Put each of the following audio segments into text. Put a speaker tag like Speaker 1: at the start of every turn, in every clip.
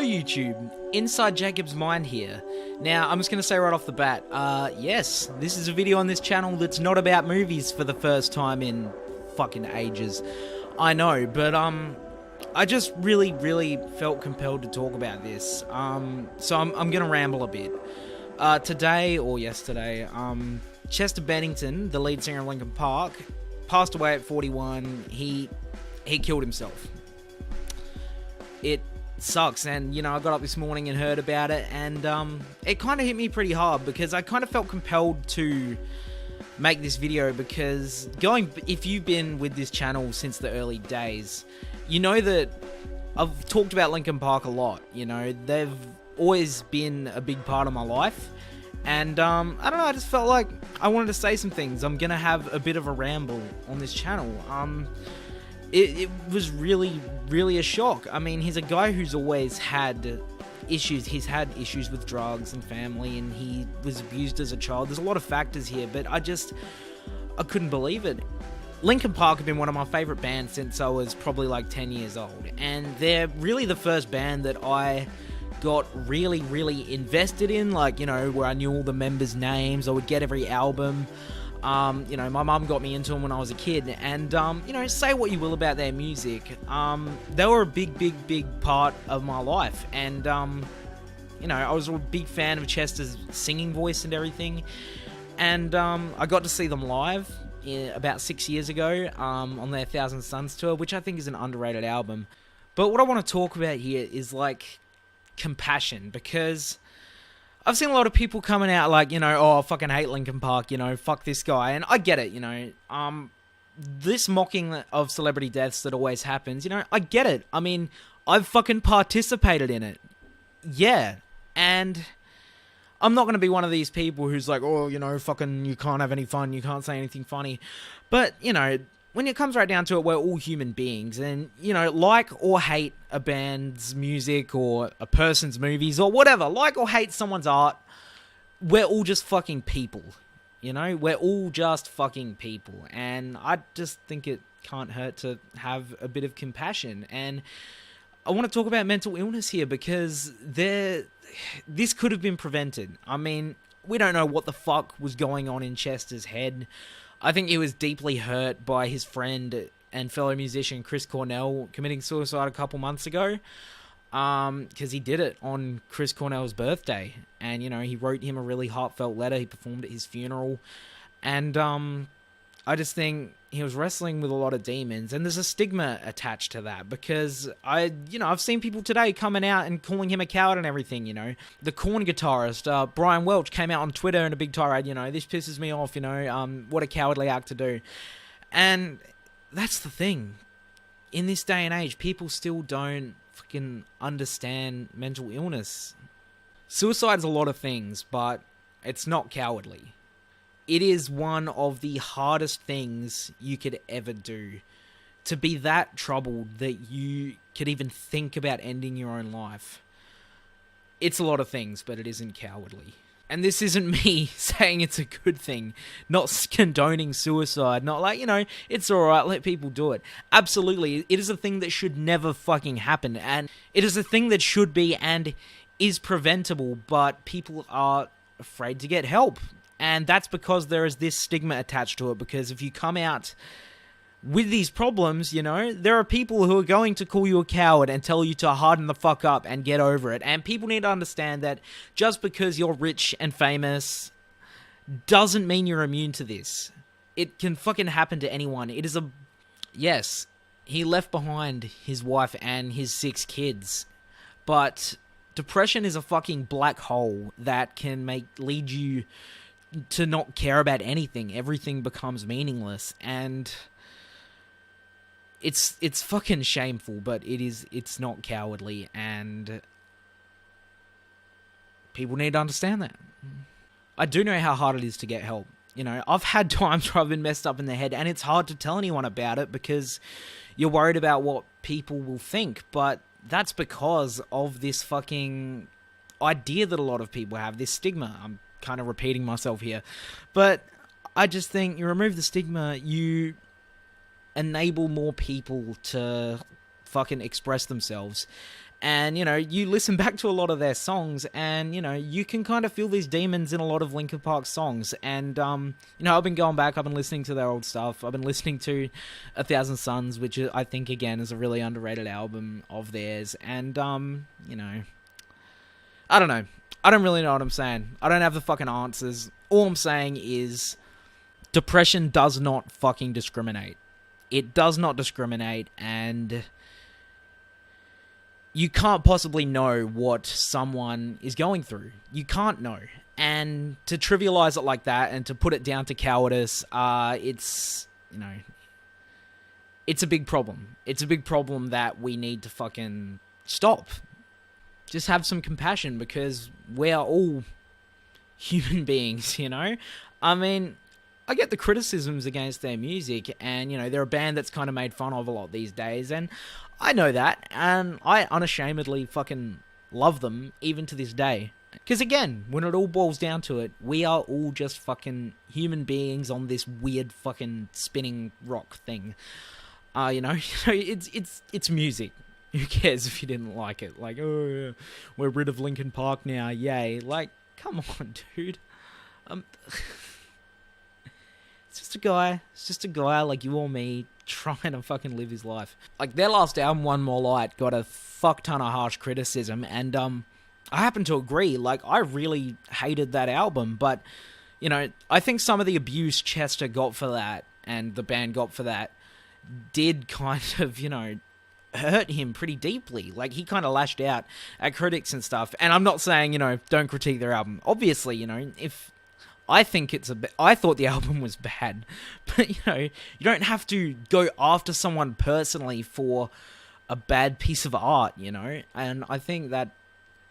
Speaker 1: YouTube, Inside Jacob's Mind here. Now, I'm just going to say right off the bat, yes, this is a video on this channel that's not about movies for the first time in fucking ages. I know, but I just really felt compelled to talk about this. So I'm going to ramble a bit. Today, or yesterday, Chester Bennington, the lead singer of Linkin Park, passed away at 41. He killed himself. It sucks, and, you know, I got up this morning and heard about it, and it kind of hit me pretty hard, because I kind of felt compelled to make this video, because if you've been with this channel since the early days, you know that I've talked about Linkin Park a lot. You know, they've always been a big part of my life, and I don't know, I just felt like I wanted to say some things. I'm gonna have a bit of a ramble on this channel. It was really a shock. I mean, he's a guy who's always had issues. He's had issues with drugs and family, and he was abused as a child. There's a lot of factors here, but I couldn't believe it. Linkin Park have been one of my favourite bands since I was probably like 10 years old, and they're really the first band that I got really invested in, like, you know, where I knew all the members' names. I would get every album. You know, my mum got me into them when I was a kid, and, you know, say what you will about their music, they were a big part of my life, and, you know, I was a big fan of Chester's singing voice and everything, and, I got to see them live about 6 years ago, on their Thousand Suns tour, which I think is an underrated album. But what I want to talk about here is, like, compassion, because I've seen a lot of people coming out like, you know, oh, I fucking hate Linkin Park, you know, fuck this guy, and I get it, you know, this mocking of celebrity deaths that always happens, you know, I get it. I mean, I've fucking participated in it, yeah, and I'm not going to be one of these people who's like, oh, you know, fucking, you can't have any fun, you can't say anything funny, but, you know, when it comes right down to it, we're all human beings, and, you know, like or hate a band's music or a person's movies or whatever, like or hate someone's art, we're all just fucking people, you know? We're all just fucking people, and I just think it can't hurt to have a bit of compassion. And I want to talk about mental illness here, because this could have been prevented. I mean, we don't know what the fuck was going on in Chester's head. I think he was deeply hurt by his friend and fellow musician Chris Cornell committing suicide a couple months ago, because he did it on Chris Cornell's birthday, and, you know, he wrote him a really heartfelt letter. He performed at his funeral, and I just think he was wrestling with a lot of demons, and there's a stigma attached to that, because I've seen people today coming out and calling him a coward and everything, you know. The Korn guitarist, Brian Welch, came out on Twitter in a big tirade, you know, this pisses me off, you know, what a cowardly act to do. And that's the thing. In this day and age, people still don't fucking understand mental illness. Suicide's a lot of things, but it's not cowardly. It is one of the hardest things you could ever do. To be that troubled that you could even think about ending your own life. It's a lot of things, but it isn't cowardly. And this isn't me saying it's a good thing. Not condoning suicide. Not like, you know, it's alright, let people do it. Absolutely, it is a thing that should never fucking happen. And it is a thing that should be and is preventable, but people are afraid to get help. And that's because there is this stigma attached to it, because if you come out with these problems, you know, there are people who are going to call you a coward and tell you to harden the fuck up and get over it. And people need to understand that just because you're rich and famous doesn't mean you're immune to this. It can fucking happen to anyone. It is yes, he left behind his wife and his 6 kids, but depression is a fucking black hole that can lead you to not care about anything. Everything becomes meaningless, and it's fucking shameful, but it's not cowardly, and people need to understand that. I do know how hard it is to get help. You know, I've had times where I've been messed up in the head, and it's hard to tell anyone about it because you're worried about what people will think, but that's because of this fucking idea that a lot of people have, this stigma. I'm kind of repeating myself here, but I just think you remove the stigma, you enable more people to fucking express themselves. And, you know, you listen back to a lot of their songs and, you know, you can kind of feel these demons in a lot of Linkin Park songs. And, you know, I've been going back, I've been listening to their old stuff. I've been listening to 1,000 Suns, which I think, again, is a really underrated album of theirs. And, you know, I don't know. I don't really know what I'm saying. I don't have the fucking answers. All I'm saying is depression does not fucking discriminate. It does not discriminate, and you can't possibly know what someone is going through. You can't know. And to trivialize it like that and to put it down to cowardice, it's, you know, it's a big problem. It's a big problem that we need to fucking stop. Just have some compassion, because we are all human beings, you know? I mean, I get the criticisms against their music, and, you know, they're a band that's kind of made fun of a lot these days, and I know that, and I unashamedly fucking love them, even to this day. Because, again, when it all boils down to it, we are all just fucking human beings on this weird fucking spinning rock thing. You know, it's music. Who cares if you didn't like it? Like, oh, yeah, we're rid of Linkin Park now, yay. Like, come on, dude. It's just a guy like you or me trying to fucking live his life. Like, their last album, One More Light, got a fuck ton of harsh criticism, and I happen to agree. Like, I really hated that album, but, you know, I think some of the abuse Chester got for that, and the band got for that, did kind of, you know, hurt him pretty deeply. Like, he kind of lashed out at critics and stuff. And I'm not saying, you know, don't critique their album. Obviously, you know, if I think I thought the album was bad, but, you know, you don't have to go after someone personally for a bad piece of art, you know? And I think that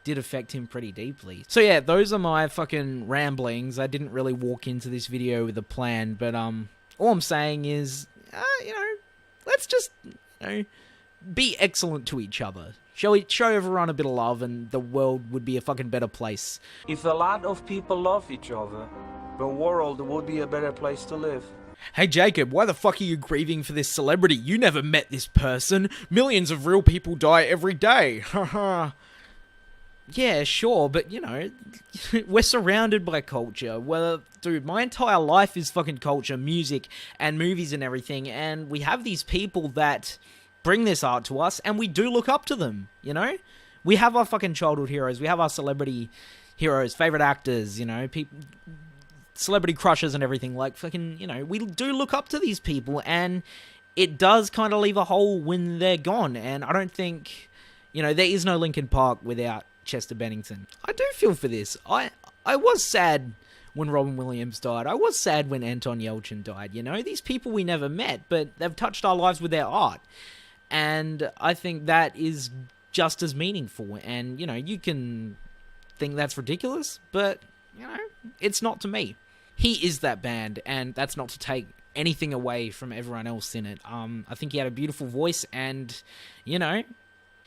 Speaker 1: did affect him pretty deeply. So yeah, those are my fucking ramblings. I didn't really walk into this video with a plan, but all I'm saying is, you know, let's just, you know, be excellent to each other. Show everyone a bit of love, and the world would be a fucking better place.
Speaker 2: If a lot of people love each other, the world would be a better place to live.
Speaker 1: Hey Jacob, why the fuck are you grieving for this celebrity? You never met this person. Millions of real people die every day. Haha. Yeah, sure, but, you know, we're surrounded by culture. Well, dude, my entire life is fucking culture, music, and movies and everything, and we have these people that bring this art to us, and we do look up to them, you know? We have our fucking childhood heroes, we have our celebrity heroes, favorite actors, you know, celebrity crushes and everything, like, fucking, you know, we do look up to these people, and it does kind of leave a hole when they're gone, and I don't think, you know, there is no Linkin Park without Chester Bennington. I do feel for this. I was sad when Robin Williams died. I was sad when Anton Yelchin died, you know? These people we never met, but they've touched our lives with their art. And I think that is just as meaningful. And, you know, you can think that's ridiculous, but, you know, it's not to me. He is that band, and that's not to take anything away from everyone else in it. I think he had a beautiful voice, and, you know,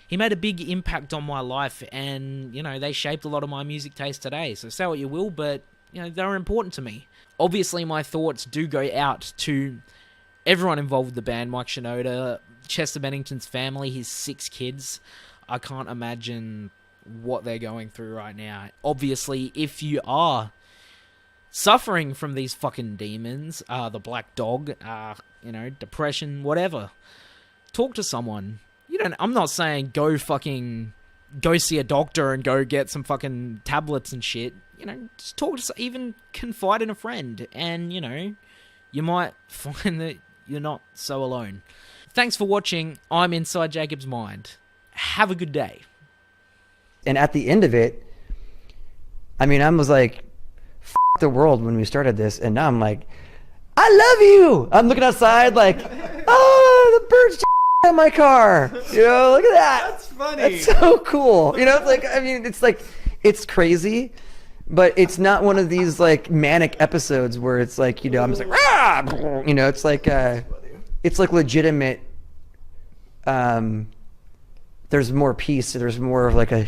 Speaker 1: he made a big impact on my life, and, you know, they shaped a lot of my music taste today. So say what you will, but, you know, they're important to me. Obviously, my thoughts do go out to everyone involved with the band. Mike Shinoda, Chester Bennington's family, his 6 kids. I can't imagine what they're going through right now. Obviously, if you are suffering from these fucking demons, the black dog, you know, depression, whatever, talk to someone. I'm not saying go see a doctor and go get some fucking tablets and shit. You know, just talk to, even confide in a friend, and, you know, you might find that you're not so alone. Thanks for watching. I'm Inside Jacob's Mind. Have a good day.
Speaker 3: And at the end of it, I mean, I was like, F the world when we started this, and now I'm like, I love you! I'm looking outside like, oh, the birds in my car. You know, look at that.
Speaker 4: That's funny.
Speaker 3: That's so cool. You know, it's like, I mean, it's like, it's crazy, but it's not one of these like manic episodes where it's like, you know, I'm just like, rah! You know, it's like legitimate. There's more peace. There's more of like a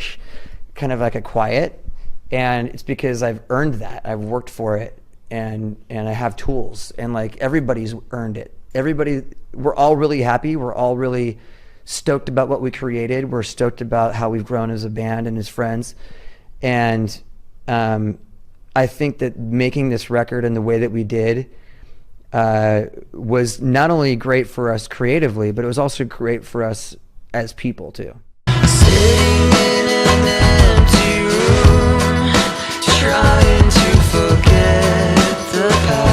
Speaker 3: kind of like a quiet, and it's because I've earned that. I've worked for it, and I have tools, and like everybody's earned it. We're all really happy. We're all really stoked about what we created. We're stoked about how we've grown as a band and as friends. And I think that making this record in the way that we did was not only great for us creatively, but it was also great for us as people too.
Speaker 4: Sitting in an empty room, trying to forget the past.